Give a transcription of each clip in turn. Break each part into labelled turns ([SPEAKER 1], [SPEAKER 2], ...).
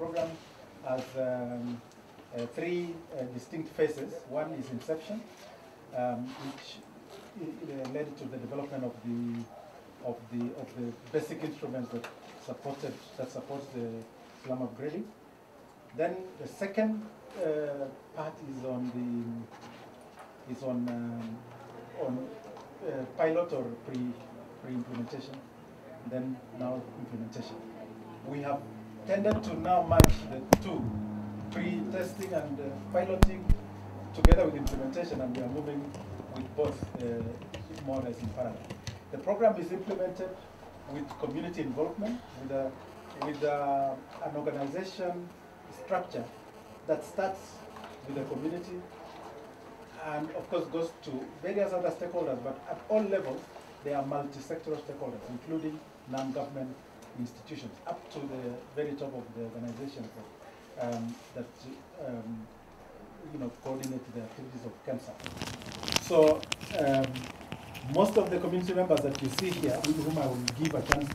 [SPEAKER 1] program has three distinct phases. One is inception, which led to the development of the basic instruments that supports the slum upgrading. Then the second part is on pilot or pre-implementation, then now implementation. We have tended to now match the two, pre-testing and piloting, together with implementation, and we are moving with both more or less in parallel. The program is implemented with community involvement, with an organization structure that starts with the community and of course goes to various other stakeholders, but at all levels they are multi-sectoral stakeholders, including non-government institutions, up to the very top of the organizations that coordinate the activities of CAMSA. So most of the community members that you see here, with whom I will give a chance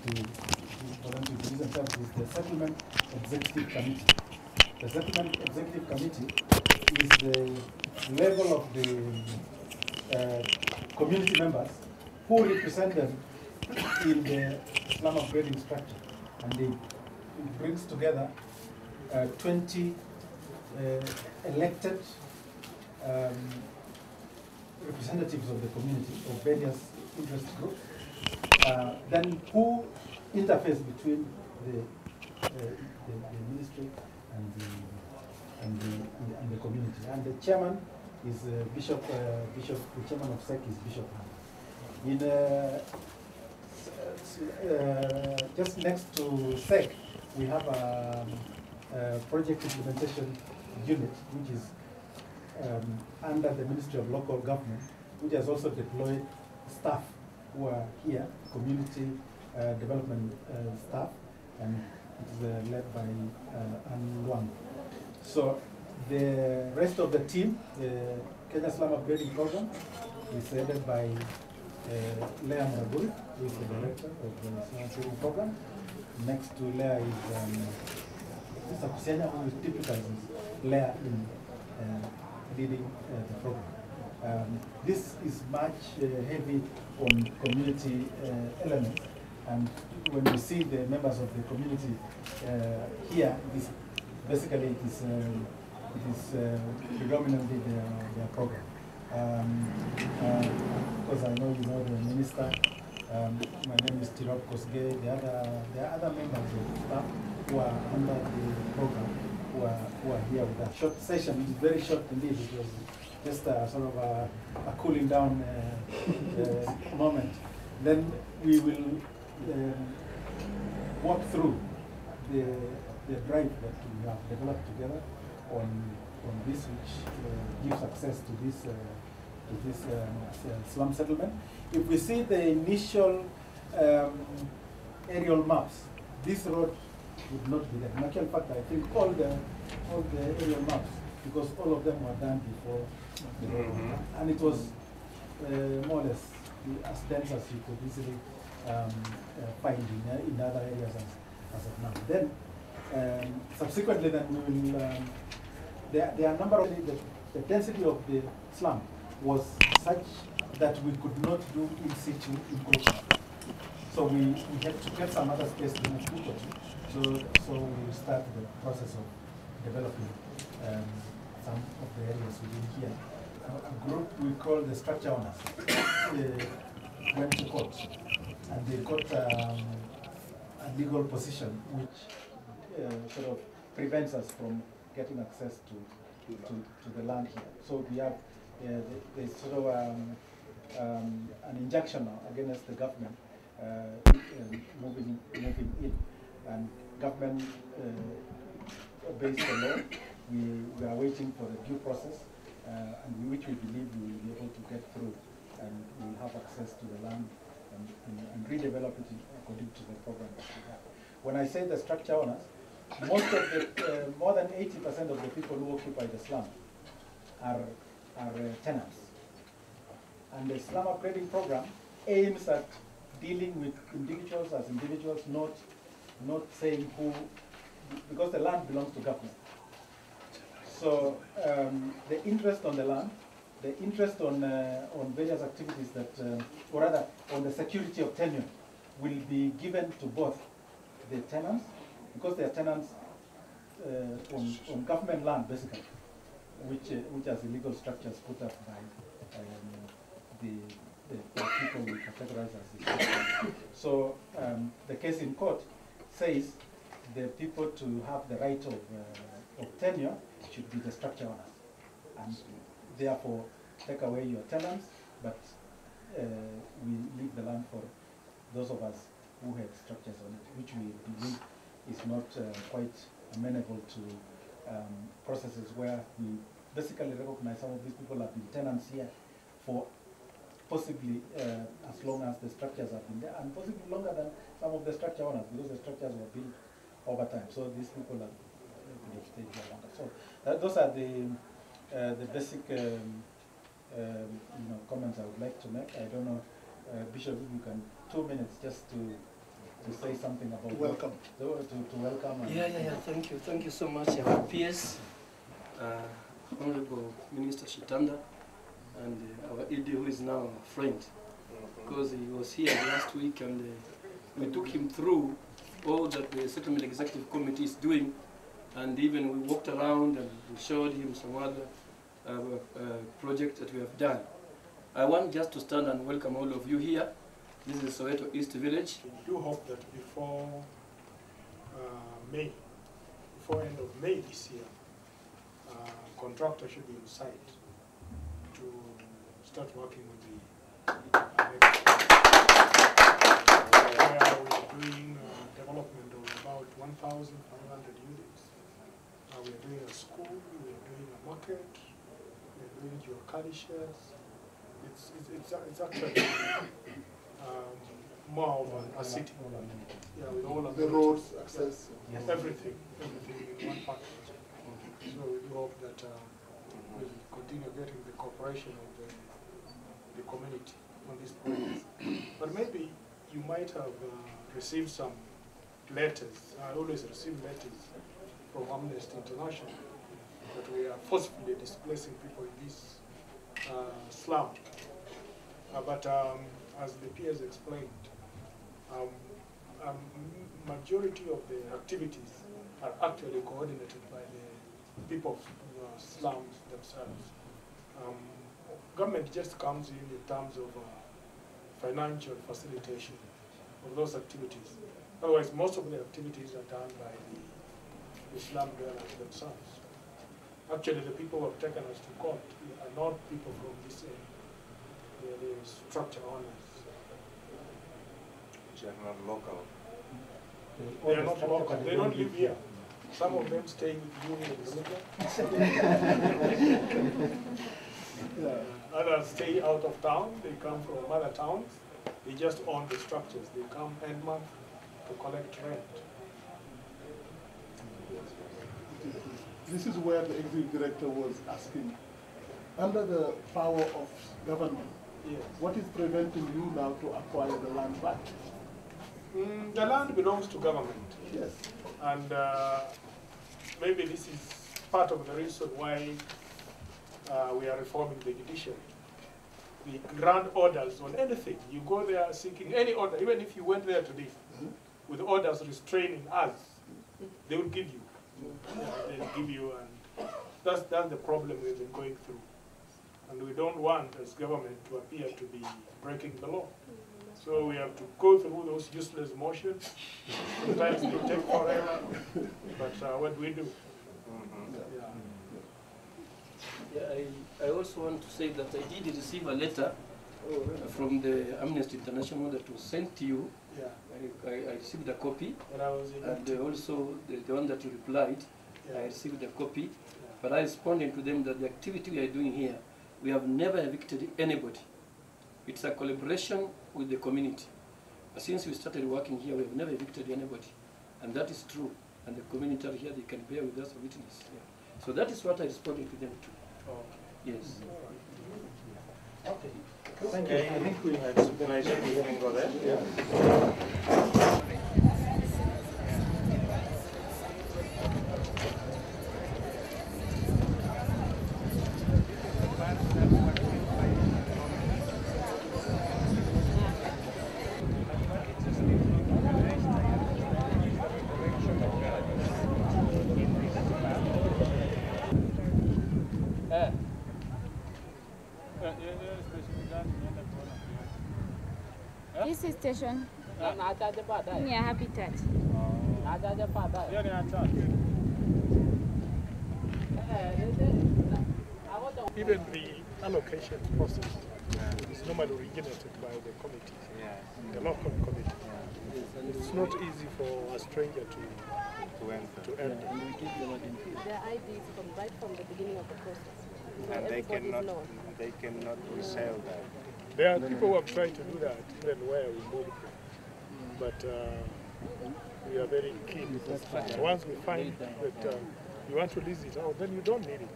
[SPEAKER 1] for them to introduce themselves, is the Settlement Executive Committee. The Settlement Executive Committee is the level of the community members who represent them in the slum upgrading structure. And it brings together 20 elected representatives of the community, of various interest groups, then who interface between the ministry and the community. And the chairman is Bishop. The chairman of SEC is Bishop Han. In just next to SEC, we have a project implementation unit, which is under the Ministry of Local Government, which has also deployed staff who are here, community development staff, and it's led by Ann Luang. So the rest of the team, the Kenya Slum Upgrading Program, is headed by Leah Maraburi, who is the director of the Slum Upgrading Program. Next to Leah is Mr. Kusenya, who is typically Leah in leading the program. This is much heavy on community elements, and when we see the members of the community here, basically it is predominantly their program. Because I know you know the minister. My name is Tirop Kosge. There are other members of staff who are under the program who are here with us. Short session, it is very short indeed. It was just a sort of a cooling down moment. Then we will walk through the drive that we have developed together on this, which gives access to this slum settlement. If we see the initial aerial maps, this road would not be there. In actual fact, I think all the aerial maps, because all of them were done before the road, and it was more or less as dense as you could easily find in other areas as of now. Then subsequently, then we will. There are a number of the density of the slum was such that we could not do in situ encroachment. So we had to get some other space to move people. So we start the process of developing some of the areas within here. A group we call the structure owners went to court, and they got a legal position which sort of prevents us from getting access to the land here. So we have there's sort of an injunction now against the government moving in, and government based the law. We are waiting for the due process, and which we believe we will be able to get through, and we will have access to the land and redevelop it according to the program that we have. When I say the structure owners, most of the more than 80% of the people who occupy the slum are tenants, and the slum upgrading program aims at dealing with individuals as individuals, not saying who because the land belongs to government. So the interest on the land, the interest on various activities that, or rather on the security of tenure, will be given to both the tenants, because they are tenants on government land, basically, which has illegal structures put up by the people we categorize as the structure. So the case in court says the people to have the right of tenure should be the structure owners, and therefore take away your tenants, but we leave the land for those of us who had structures on it, which we believe is not quite amenable to processes where we basically recognize some of these people have been tenants here for possibly as long as the structures have been there, and possibly longer than some of the structure owners, because the structures were built over time. So these people have stayed here longer. So those are the basic comments I would like to make. I don't know, Bishop, if you can 2 minutes just to say something about
[SPEAKER 2] welcome.
[SPEAKER 1] To welcome.
[SPEAKER 3] Thank you so much, our peers, Honorable Minister Shitanda, and our ED, who is now a friend, because he was here last week and we took him through all that the Settlement Executive Committee is doing, and even we walked around and we showed him some other projects that we have done. I want just to stand and welcome all of you here. This is Soweto East Village.
[SPEAKER 2] We do hope that before end of May this year, contractor should be on site to start working with the where we're doing development of about 1,500 units. We are doing a school, we are doing a market, we are doing geocali sheds. It's actually more of a city. Yeah, with all of the roads, access, everything in one package. So we do hope that we'll continue getting the cooperation of the community on this project. But maybe you might have received some letters. I always receive letters from Amnesty International that we are forcibly displacing people in this slum. But as the peers explained, majority of the activities are actually coordinated by the people of slums themselves. Government just comes in terms of financial facilitation of those activities. Otherwise, most of the activities are done by the slum dwellers themselves. Actually, the people who have taken us to court are not people from this area. They are the structure owners.
[SPEAKER 4] They are not local.
[SPEAKER 2] They are not local. They don't live here. Some of them stay with you in the Others stay out of town. They come from other towns. They just own the structures. They come end month to collect rent.
[SPEAKER 5] This is where the executive director was asking, under the power of government,
[SPEAKER 2] yes,
[SPEAKER 5] what is preventing you now to acquire the land back?
[SPEAKER 2] The land belongs to government.
[SPEAKER 5] Yes.
[SPEAKER 2] And maybe this is part of the reason why we are reforming the judiciary. We grant orders on anything. You go there seeking any order, even if you went there today with orders restraining us, they will give you. They'll give you, and that's the problem we've been going through. And we don't want, as government, to appear to be breaking the law. So we have to go through those useless motions. Sometimes they take forever, but what do we do?
[SPEAKER 3] I also want to say that I did receive a letter from the Amnesty International that was sent to you.
[SPEAKER 2] Yeah.
[SPEAKER 3] I received a copy,
[SPEAKER 2] and
[SPEAKER 3] also the one that you replied, I received a copy, but I responded to them that the activity we are doing here, we have never evicted anybody. It's a collaboration with the community. Since we started working here, we have never evicted anybody, and that is true. And the community are here, they can bear with us a witness. Yeah. So that is what I responded to them too.
[SPEAKER 2] Oh.
[SPEAKER 3] Yes.
[SPEAKER 1] Okay.
[SPEAKER 4] Thank you. I think we had supervisor. We can go there. Yeah.
[SPEAKER 6] This is station near Habitat.
[SPEAKER 2] Even the allocation process is normally originated by the committee, the local committee. It's not easy for a stranger to enter.
[SPEAKER 7] Their IDs right from the beginning of the process.
[SPEAKER 4] And they cannot resell that.
[SPEAKER 2] There are people who have tried to do that, even where we moved them. But we are very keen. Once we find that you want to lease it out, then you don't need it.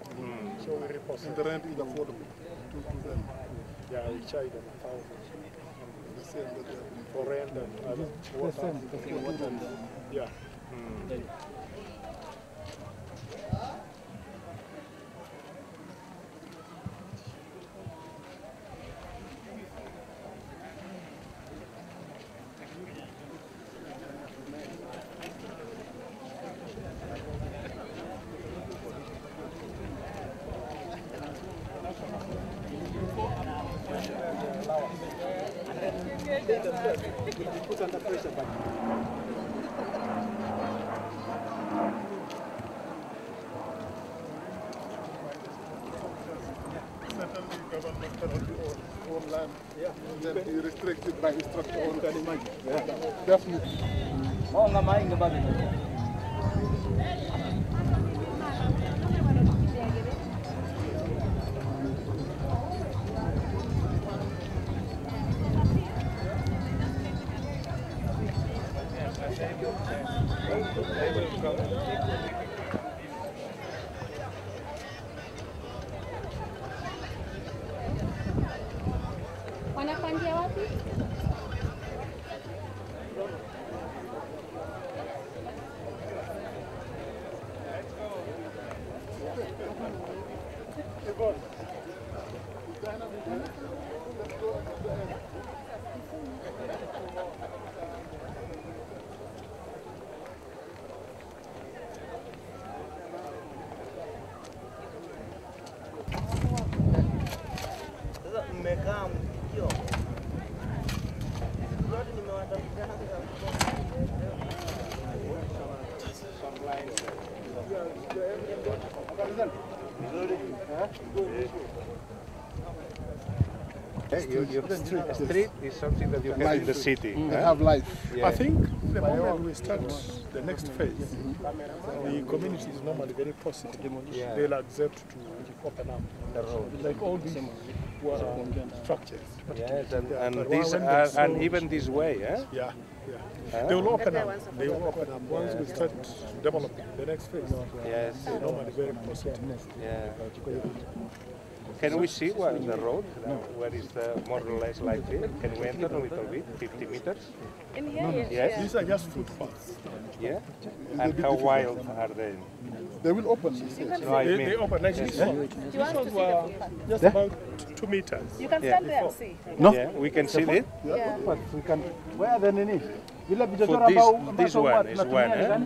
[SPEAKER 2] So we repost
[SPEAKER 5] And the rent is affordable to them.
[SPEAKER 2] Yeah, we charge them 1,000
[SPEAKER 5] The same that they have.
[SPEAKER 2] for rent and other water. Yeah.
[SPEAKER 5] Certainly, government cannot own land and then be restricted by instructor owned. Definitely.
[SPEAKER 6] Wanapandia wapi?
[SPEAKER 4] A street is something that you have in the city.
[SPEAKER 5] They have life.
[SPEAKER 2] I think the moment we start the next phase, the community is normally very positive. They'll accept to open up the road. Like all these structures.
[SPEAKER 4] Yes, and these are, and even this way, eh?
[SPEAKER 2] Yeah, yeah. They will open up. They will open up once we start developing the next phase.
[SPEAKER 4] Yes.
[SPEAKER 2] They're normally very positive.
[SPEAKER 4] Yeah. Can we see what the road? Where is the more or less like this? Can we enter a little bit? 50 meters?
[SPEAKER 7] In here,
[SPEAKER 4] Yes.
[SPEAKER 2] These are just footpaths.
[SPEAKER 4] Yeah. And how wild are they?
[SPEAKER 5] They will open.
[SPEAKER 4] No, I mean,
[SPEAKER 2] They open like this one.
[SPEAKER 7] Do you want to see the footpath?
[SPEAKER 2] Just about 2 meters.
[SPEAKER 7] You can stand there and see.
[SPEAKER 4] no. Yeah, we can see it.
[SPEAKER 7] Yeah.
[SPEAKER 1] Where the nini?
[SPEAKER 4] For this one is one, eh?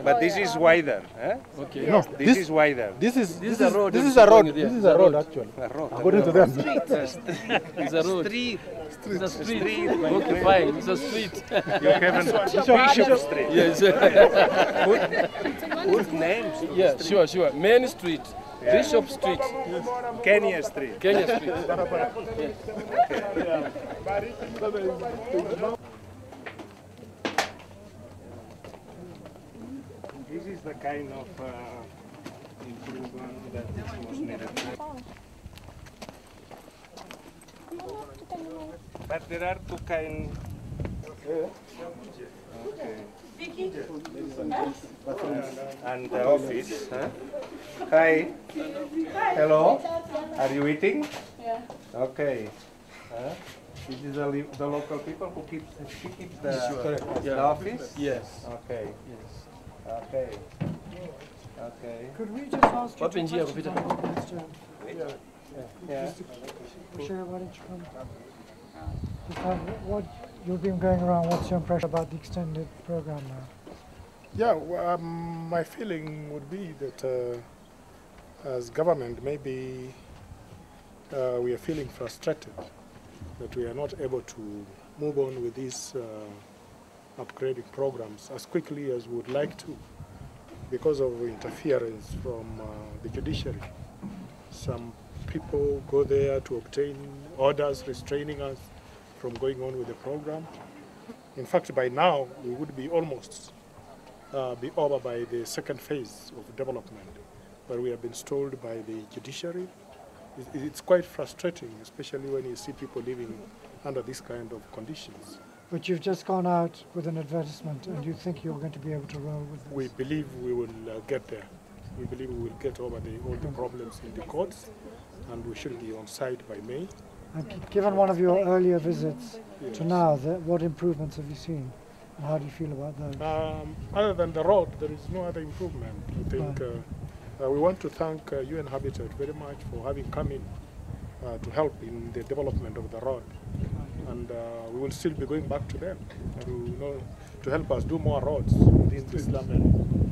[SPEAKER 4] But this is wider, eh?
[SPEAKER 3] Okay.
[SPEAKER 1] No,
[SPEAKER 4] This is wider.
[SPEAKER 1] this is
[SPEAKER 3] a road.
[SPEAKER 1] This is a road. This is a road actually.
[SPEAKER 4] A road.
[SPEAKER 1] According to them.
[SPEAKER 3] It's a road.
[SPEAKER 4] Street.
[SPEAKER 3] It's a street.
[SPEAKER 4] Street.
[SPEAKER 3] Okay, fine. It's a street.
[SPEAKER 4] You haven't Bishop Street.
[SPEAKER 3] Yes.
[SPEAKER 4] Good names.
[SPEAKER 3] Yeah, sure, sure. Main Street. Bishop Street.
[SPEAKER 4] Kenya Street.
[SPEAKER 3] Kenya Street.
[SPEAKER 4] This is the kind of improvement that was needed. But there are two kinds. Okay. And the office. Huh? Hi. Hello. Are you eating?
[SPEAKER 6] Yeah.
[SPEAKER 4] Okay. This is the local people who keep the office?
[SPEAKER 3] Yes.
[SPEAKER 4] Okay.
[SPEAKER 3] Yes.
[SPEAKER 4] Okay. Okay.
[SPEAKER 8] Could we just ask you
[SPEAKER 3] What when you
[SPEAKER 8] Mr.
[SPEAKER 4] Yeah.
[SPEAKER 8] Sure, why don't you come? Just what you've been going around, what's your impression about the extended program now?
[SPEAKER 2] Yeah, well, my feeling would be that as government, maybe we are feeling frustrated that we are not able to move on with these upgrading programs as quickly as we would like to because of interference from the judiciary. Some people go there to obtain orders restraining us from going on with the program. In fact, by now, we would be almost be over by the second phase of development, but we have been stalled by the judiciary. It's quite frustrating, especially when you see people living under this kind of conditions.
[SPEAKER 8] But you've just gone out with an advertisement, and you think you're going to be able to roll with this?
[SPEAKER 2] We believe we will get there. We believe we will get over all the problems in the courts, and we should be on site by May.
[SPEAKER 8] And given one of your earlier visits to now, what improvements have you seen? And how do you feel about those?
[SPEAKER 2] Other than the road, there is no other improvement. I think we want to thank UN Habitat very much for having come in to help in the development of the road. And we will still be going back to them to help us do more roads in these Islamic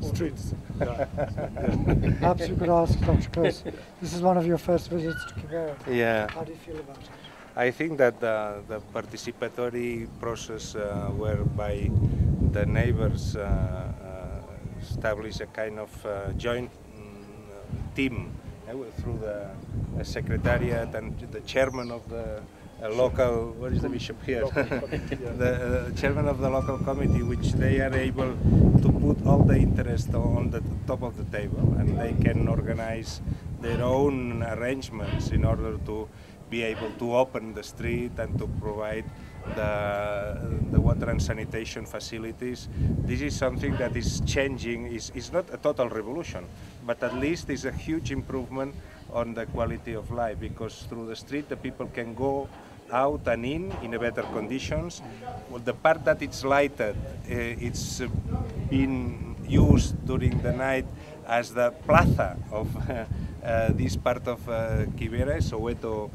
[SPEAKER 2] streets.
[SPEAKER 8] Perhaps you could ask Dr. Clos, this is one of your first visits to Kibera.
[SPEAKER 4] Yeah.
[SPEAKER 8] How do you feel about it?
[SPEAKER 4] I think that the participatory process whereby the neighbors establish a kind of joint team through the secretariat and the chairman of the local, what is the bishop here? The chairman of the local committee, which they are able to put all the interest on the top of the table, and they can organize their own arrangements in order to be able to open the street and to provide the water and sanitation facilities. This is something that is changing. It's not a total revolution, but at least it's a huge improvement on the quality of life, because through the street the people can go out and in a better conditions. Well, the part that it's lighted, it's been used during the night as the plaza of this part of Kibera, Soweto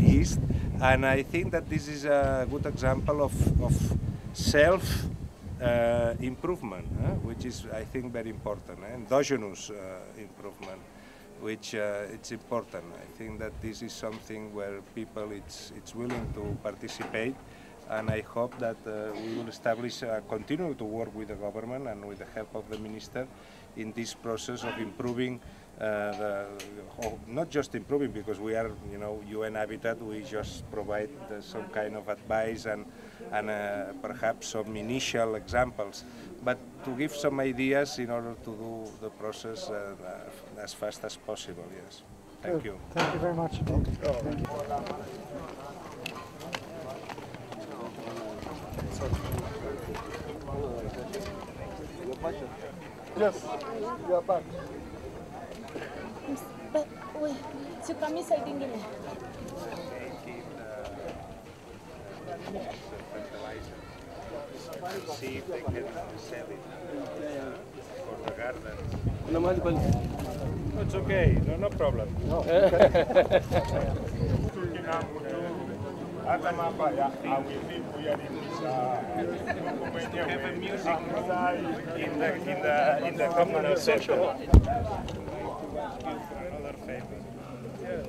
[SPEAKER 4] East, and I think that this is a good example of self improvement, which is, I think, very important, endogenous improvement, which it's important. I think that this is something where people it's willing to participate, and I hope that we will establish, continue to work with the government and with the help of the minister in this process of improving, not just improving, because we are, UN Habitat, we just provide some kind of advice and perhaps some initial examples, but to give some ideas in order to do the process as fast as possible, yes. Thank you.
[SPEAKER 8] Thank you very much. Thank you.
[SPEAKER 5] Yes, you are back.
[SPEAKER 6] Uy, su camisa y dingile.
[SPEAKER 4] See if they can sell it for the garden. It's okay, no problem. To have a music in the communal center. Another favor. Yes.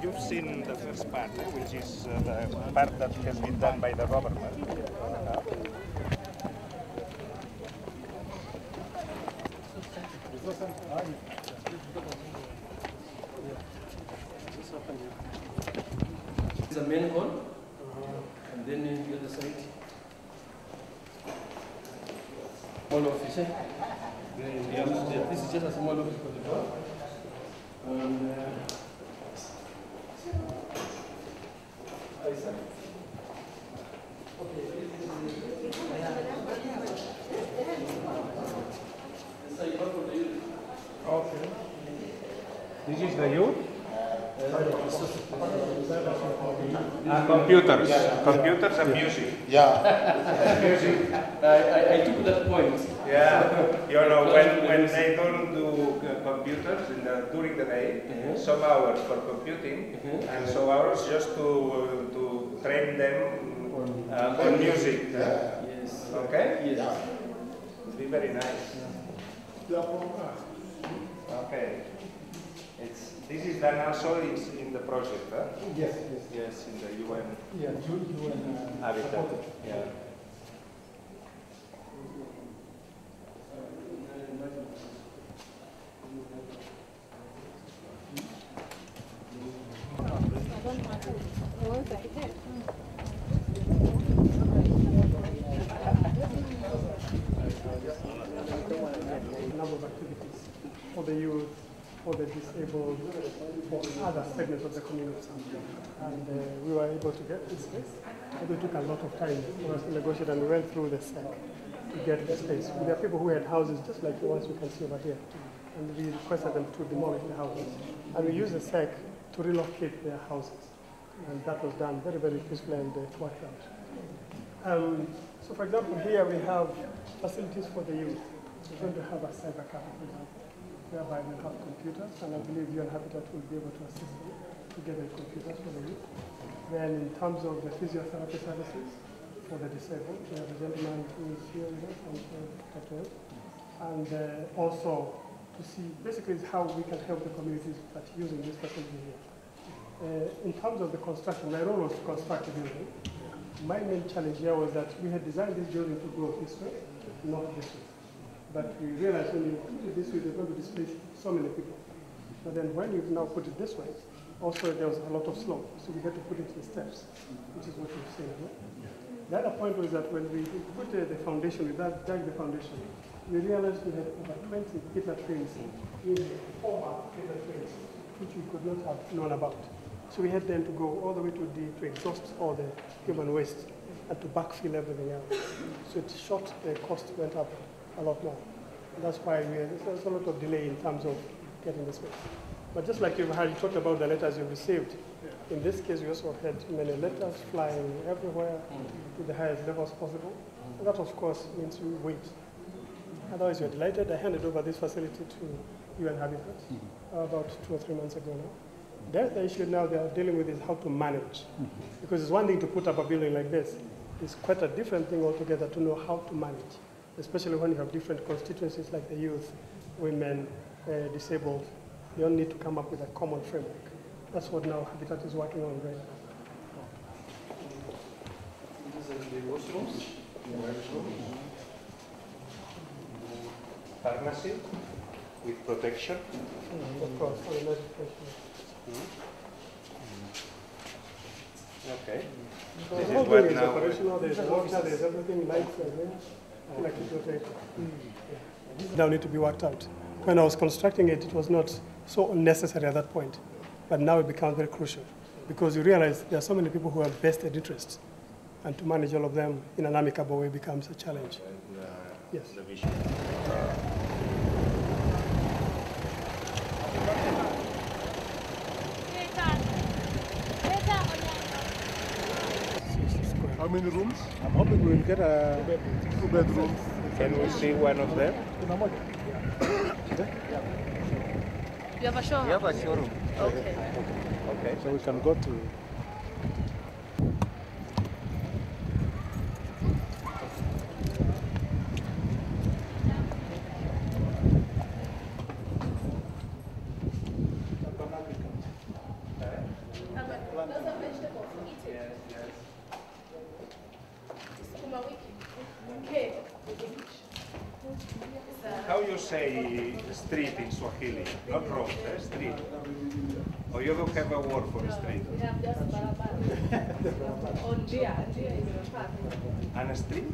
[SPEAKER 4] You've seen the first part, which is the part that has been done by the government.
[SPEAKER 3] It's a main hall, and then in the other side, small office. This is just a small office for the door. And
[SPEAKER 4] Okay. This is the youth? Computers. Computers and music.
[SPEAKER 5] Yeah.
[SPEAKER 4] Music.
[SPEAKER 3] I took that point.
[SPEAKER 4] Yeah. When they don't do computers during the day, some hours for computing, and some hours just to train them on music.
[SPEAKER 3] Yes.
[SPEAKER 4] Okay?
[SPEAKER 3] Yes.
[SPEAKER 4] It'll be very nice.
[SPEAKER 5] They are from us.
[SPEAKER 4] Okay. It's This is done also in the project, huh?
[SPEAKER 1] Yes,
[SPEAKER 4] Yes, in the UN
[SPEAKER 1] Yeah, UN
[SPEAKER 4] habitat. Yeah.
[SPEAKER 9] Number of activities for the youth, for the disabled, for other segments of the community. And we were able to get this space. It took a lot of time for us to negotiate, and we went through the SEC to get the space. There are people who had houses just like the ones we can see over here, and we requested them to demolish the houses. And we used the SEC to relocate their houses. And that was done very, very peacefully, and it worked out. So for example, here we have facilities for the youth. We're going to have a cyber cafe, for example, whereby we'll have computers, and I believe UN Habitat will be able to assist them to get the computers for the youth. Then in terms of the physiotherapy services for the disabled, we have a gentleman who is here with us, and also to see basically how we can help the communities that are using this facility here. In terms of the construction, my role was to construct the building. My main challenge here was that we had designed this building to go this way, not this way. But we realized when you put it this way, they're going to displace so many people. But then when you now put it this way, also there was a lot of slope, so we had to put it in steps, which is what you've seen here. The other point was that when we put the foundation, we dug the foundation, we realized we had over 20 paper trains, former paper trains, which we could not have known about. So we had then to go all the way to exhaust all the human waste and to backfill everything else. So it shot, the cost went up a lot more. And that's why there's a lot of delay in terms of getting the space. But just like you talked about the letters you received, in this case we also had many letters flying everywhere to the highest levels possible. And that of course means we wait. Otherwise we're delighted. I handed over this facility to UN Habitat about 2 or 3 months ago now. The issue now they are dealing with is how to manage. Because it's one thing to put up a building like this. It's quite a different thing altogether to know how to manage, especially when you have different constituencies like the youth, women, disabled. You all need to come up with a common framework. That's what now Habitat is working on right now.
[SPEAKER 3] These are the washrooms.
[SPEAKER 4] Pharmacy with protection.
[SPEAKER 9] Of course,
[SPEAKER 4] Okay.
[SPEAKER 9] So
[SPEAKER 4] This
[SPEAKER 9] the whole
[SPEAKER 4] is what
[SPEAKER 9] thing is
[SPEAKER 4] now
[SPEAKER 9] operational. There's water, there's everything, lights, like it rotates. Now need to be worked out. When I was constructing it, it was not so unnecessary at that point, but now it becomes very crucial because you realize there are so many people who have vested interests, and to manage all of them in an amicable way becomes a challenge. Yes.
[SPEAKER 4] The vision.
[SPEAKER 5] How many rooms?
[SPEAKER 1] I'm hoping we'll get a
[SPEAKER 5] 2 bedrooms.
[SPEAKER 4] Can we see one of them?
[SPEAKER 7] You have a showroom?
[SPEAKER 4] We have a showroom.
[SPEAKER 7] Okay.
[SPEAKER 4] Okay.
[SPEAKER 1] so we can go to.
[SPEAKER 4] How you say street in Swahili? Not road, street. Or you don't have a word for street?
[SPEAKER 7] We have just barabara. On Dia is a track.
[SPEAKER 4] And a street?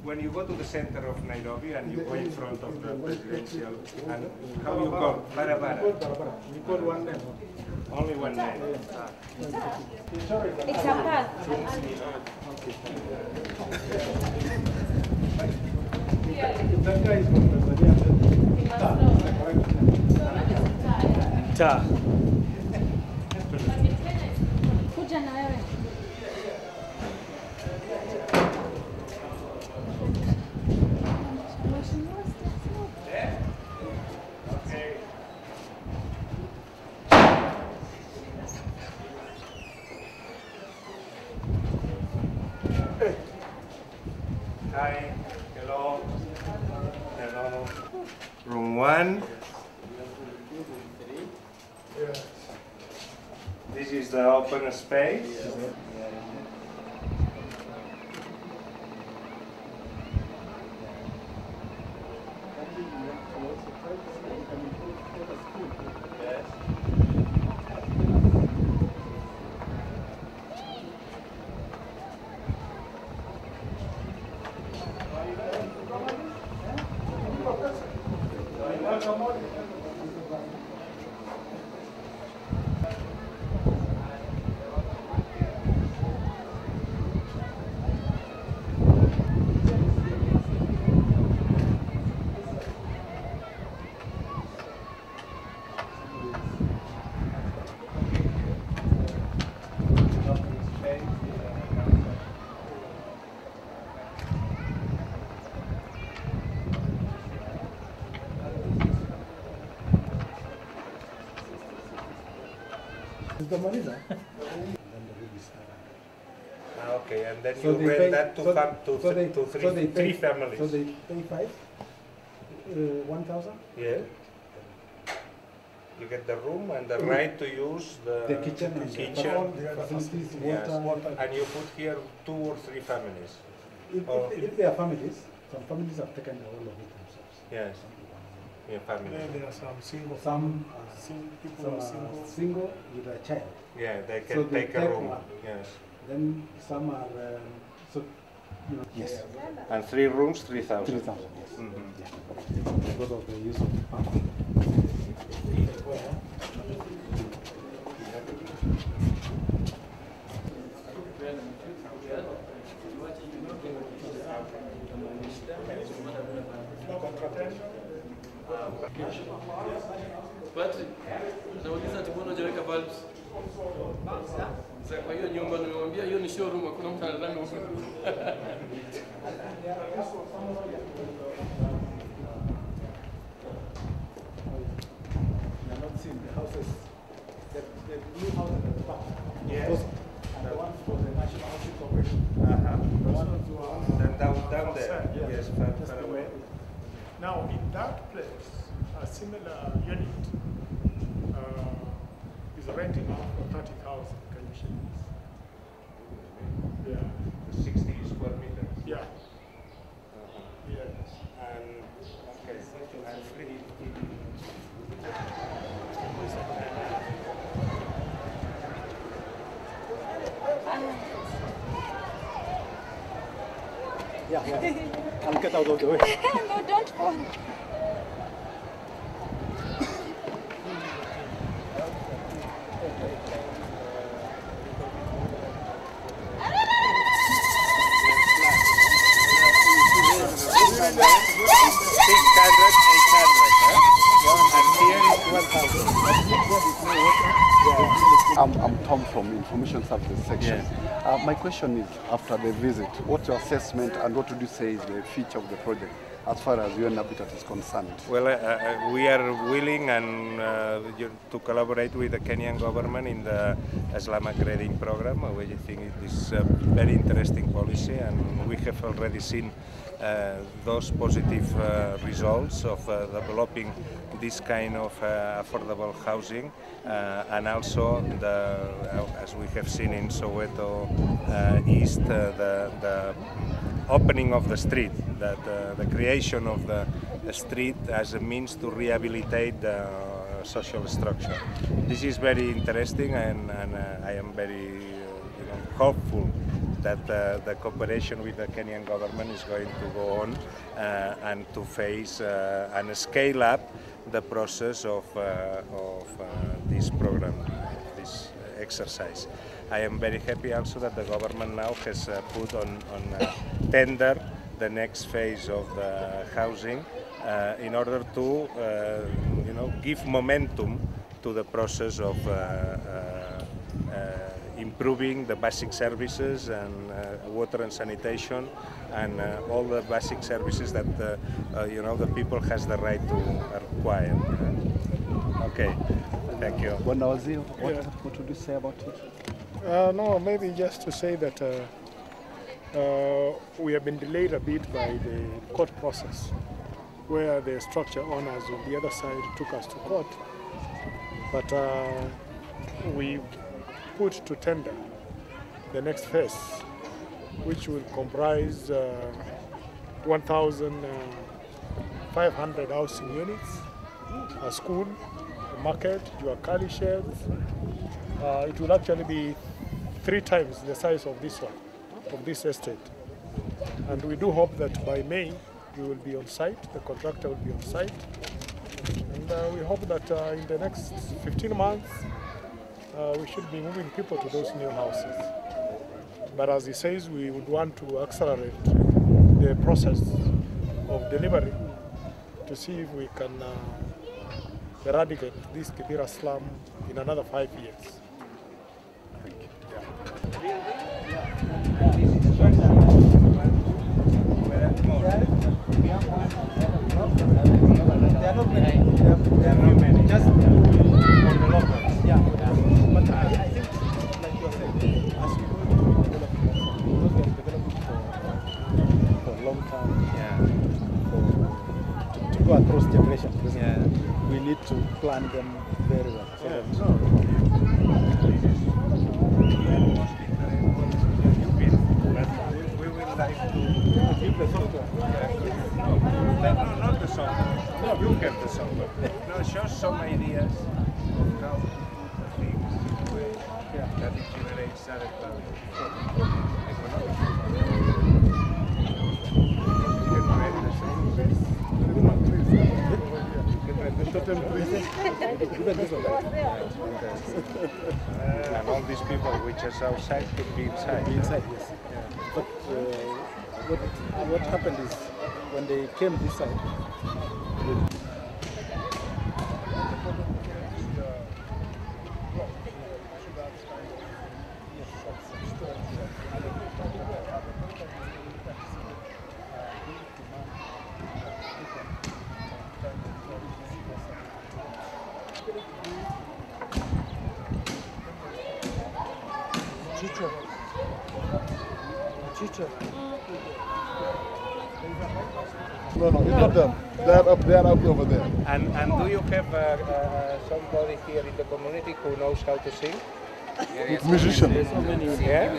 [SPEAKER 4] When you go to the center of Nairobi and you go in front of the presidential, and how you call? Barabara.
[SPEAKER 1] We call one name.
[SPEAKER 4] Only one name.
[SPEAKER 6] It's a path.
[SPEAKER 1] That guy is from Tanzania.
[SPEAKER 4] Ta.
[SPEAKER 6] Kuja na wewe.
[SPEAKER 4] Hi. Hello. Hello. Room 1.
[SPEAKER 5] Yeah.
[SPEAKER 4] is the open space. Okay, and then
[SPEAKER 1] So
[SPEAKER 4] you
[SPEAKER 1] they
[SPEAKER 4] rent
[SPEAKER 1] pay-
[SPEAKER 4] that to,
[SPEAKER 1] so-
[SPEAKER 4] fam to,
[SPEAKER 1] so they-
[SPEAKER 4] to three,
[SPEAKER 1] so they
[SPEAKER 4] three
[SPEAKER 1] pay-
[SPEAKER 4] families.
[SPEAKER 1] So they pay 1,000?
[SPEAKER 4] Yeah. You get the room and the right to use
[SPEAKER 1] The kitchen and
[SPEAKER 4] kitchen.
[SPEAKER 1] all the facilities,
[SPEAKER 4] Yes.
[SPEAKER 1] water.
[SPEAKER 4] And you put here 2 or 3 families.
[SPEAKER 1] If they are families, some families have taken the whole of it themselves.
[SPEAKER 4] Yes. Yeah, family.
[SPEAKER 2] There are some single,
[SPEAKER 1] Some
[SPEAKER 2] people
[SPEAKER 1] some
[SPEAKER 2] are
[SPEAKER 1] are
[SPEAKER 2] single.
[SPEAKER 1] single with a child.
[SPEAKER 4] Yeah, they can
[SPEAKER 1] So they
[SPEAKER 4] take a
[SPEAKER 1] take
[SPEAKER 4] room.
[SPEAKER 1] one.
[SPEAKER 4] Yes.
[SPEAKER 1] Then some are, yes,
[SPEAKER 4] And 3 rooms, 3,000.
[SPEAKER 1] 3,000, yes.
[SPEAKER 4] Mhm.
[SPEAKER 1] Yeah. Because of the use of the pump.
[SPEAKER 3] Patrick, nauliza ati mbona hujaweka bulbs? Sasa kwa hiyo nyumba nimemwambia hiyo ni showroom, hakuna mtu anadhani huko.
[SPEAKER 1] You are not seeing the houses, the new houses at the back.
[SPEAKER 4] Yes.
[SPEAKER 1] Those are the ones for the National Housing Corporation.
[SPEAKER 4] The
[SPEAKER 2] ones who are
[SPEAKER 4] Then down there.
[SPEAKER 2] outside,
[SPEAKER 4] Yes,
[SPEAKER 1] Just
[SPEAKER 4] far
[SPEAKER 1] the
[SPEAKER 4] away.
[SPEAKER 1] way.
[SPEAKER 2] Now, in that place, a similar unit is renting out for 30,000 shillings. Yeah.
[SPEAKER 4] 60 square meters.
[SPEAKER 2] Yeah. Yes.
[SPEAKER 4] And okay, and 3.
[SPEAKER 1] Yeah. I'll get out of the way.
[SPEAKER 6] No, don't fall.
[SPEAKER 10] I'm Tom from Information Services section.
[SPEAKER 4] Yes.
[SPEAKER 10] My question is, after the visit, what's your assessment and what would you say is the future of the project as far as UN Habitat is concerned?
[SPEAKER 4] Well, we are willing and to collaborate with the Kenyan government in the Islamic grading program. We think it is a very interesting policy, and we have already seen those positive results of developing this kind of affordable housing, and also as we have seen in Soweto East, the opening of the street, that the creation of the street as a means to rehabilitate the social structure. This is very interesting, and I am very hopeful that the cooperation with the Kenyan government is going to go on and to face and scale up the process of this program, this exercise. I am very happy also that the government now has put on tender the next phase of the housing in order to give momentum to the process of improving the basic services and water and sanitation and all the basic services that the people has the right to acquire. Okay, thank you.
[SPEAKER 10] What would you say about it?
[SPEAKER 2] No, maybe just to say that we have been delayed a bit by the court process, where the structure owners on the other side took us to court. But we put to tender the next phase, which will comprise 1,500 housing units, a school, a market, Juakali sheds. It will actually be 3 times the size of this one, of this estate. And we do hope that by May we will be on site, the contractor will be on site. And we hope that in the next 15 months we should be moving people to those new houses. But as he says, we would want to accelerate the process of delivery to see if we can eradicate this Kibera slum in another 5 years.
[SPEAKER 1] Just on the local. Yeah. But I think, like you said, as we go into development, because we are developing for long term, to go across generations, we need to plan them very well. So
[SPEAKER 4] we will like to
[SPEAKER 1] keep the software.
[SPEAKER 4] No, not the software. No, you have the software. No, show some ideas of how to do things in a way that it generates added value. And all these people which are outside could be inside.
[SPEAKER 1] Inside, yes. But what happened is when they came this side,
[SPEAKER 5] No, it's not them. They are up over there.
[SPEAKER 4] And do you have somebody here in the community who knows how to sing?
[SPEAKER 5] Musician.
[SPEAKER 4] Yeah?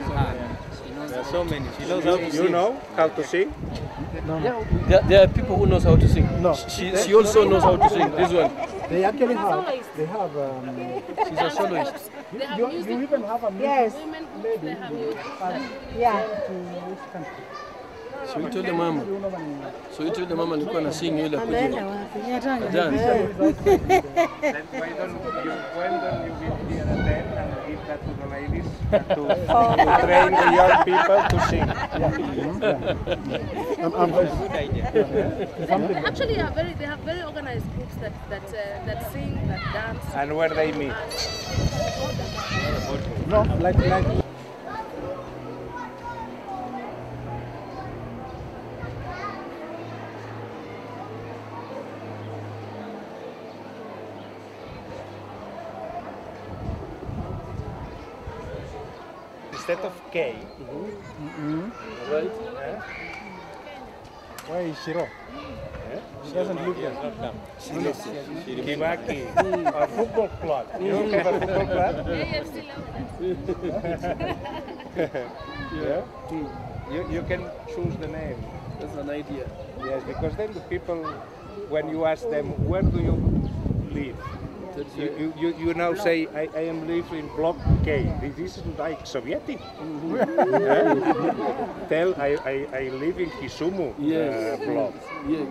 [SPEAKER 11] There are so many. She knows
[SPEAKER 4] You know how to sing?
[SPEAKER 3] No. There are people who knows how to sing. No. She also knows how to sing. This one.
[SPEAKER 1] They actually have. They have.
[SPEAKER 3] She's a soloist.
[SPEAKER 1] You even have a
[SPEAKER 6] Yes.
[SPEAKER 1] lady.
[SPEAKER 6] Yeah.
[SPEAKER 3] So you told the mama. So you told the mama alikuwa na sing ile kuja.
[SPEAKER 6] Ameenda wapi? Nyatanga.
[SPEAKER 4] Then why don't you, when don't you be here at 10 and give that to the ladies to train the young people to sing?
[SPEAKER 11] Good idea.
[SPEAKER 7] Actually, they have very organized groups that sing, that dance.
[SPEAKER 4] And where they meet?
[SPEAKER 1] No, like.
[SPEAKER 4] Instead of K,
[SPEAKER 3] Right?
[SPEAKER 1] Why is Shiro? She doesn't live there.
[SPEAKER 4] Kibaki, a football club. You have a football club? Yeah. You can choose the name.
[SPEAKER 3] That's an idea.
[SPEAKER 4] Yes, because then the people, when you ask them, where do you live? You now say, I am living in Block K. This is like Sovietic. Tell, I live in Kisumu block.
[SPEAKER 3] Yeah,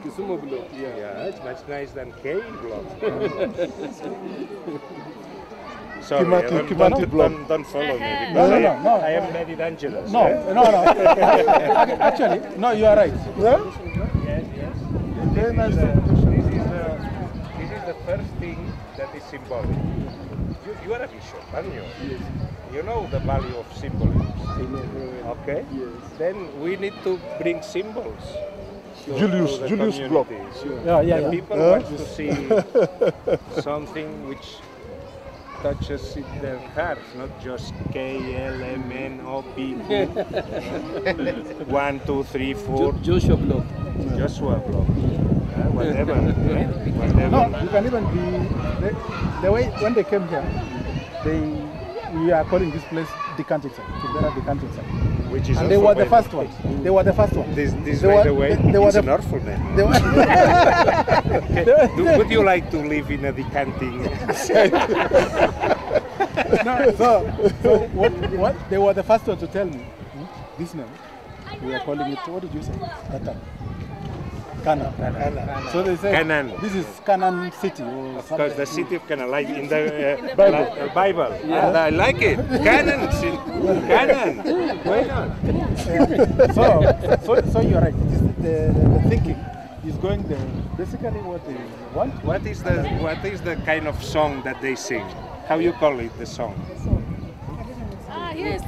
[SPEAKER 3] Kisumu block.
[SPEAKER 4] Yeah, it's much nicer than K block. Sorry, don't follow me.
[SPEAKER 1] No.
[SPEAKER 4] I am very dangerous.
[SPEAKER 1] No. Actually, no, you are right.
[SPEAKER 4] Yes. This is the first thing that is symbolic. You are a bishop, aren't you?
[SPEAKER 3] Yes.
[SPEAKER 4] You know the value of symbolism. Okay?
[SPEAKER 3] Yes.
[SPEAKER 4] Then we need to bring symbols.
[SPEAKER 5] Julius block.
[SPEAKER 4] The people want to see something which touches in their hearts, not just KLMNOP. 1, 2, 3, 4.
[SPEAKER 3] Joshua block.
[SPEAKER 4] Joshua block. Whatever.
[SPEAKER 1] No, you can even be the way when they came here. They we are calling this place decanting site, Kibera decanting site.
[SPEAKER 4] Which is
[SPEAKER 1] and they were the first ones. They were the first ones.
[SPEAKER 4] This by the way, it's an orphanage. Would you like to live in a decanting site?
[SPEAKER 1] No, so what? They were the first ones to tell me this name. We are calling it, what did you say? That time. Canaan. So they say this is Canaan city.
[SPEAKER 4] Because the city of Canaan, like in the Bible.
[SPEAKER 1] Yeah.
[SPEAKER 4] And I like it. Canaan. Canaan. Why not?
[SPEAKER 1] So you're right. The thinking is going there. Basically, what they want.
[SPEAKER 4] What is the kind of song that they sing? How you call it, the song?
[SPEAKER 7] Yes.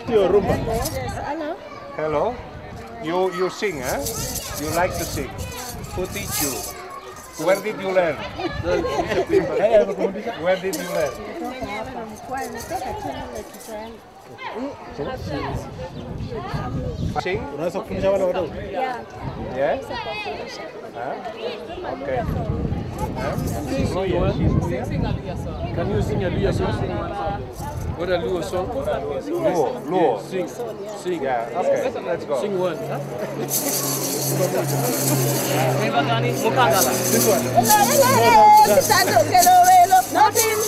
[SPEAKER 1] Rumba.
[SPEAKER 7] Yes, hello.
[SPEAKER 4] Hello? You sing, huh? You like to sing? Who teach you? Where did you learn? Where did you learn? Sing?
[SPEAKER 7] Yeah.
[SPEAKER 4] Yeah? Huh? Okay.
[SPEAKER 3] Can you sing a Luo song? What a Luo song?
[SPEAKER 4] Luo.
[SPEAKER 3] Sing.
[SPEAKER 4] Yeah, okay, let's go.
[SPEAKER 3] Sing one.
[SPEAKER 1] This one.
[SPEAKER 7] Nothing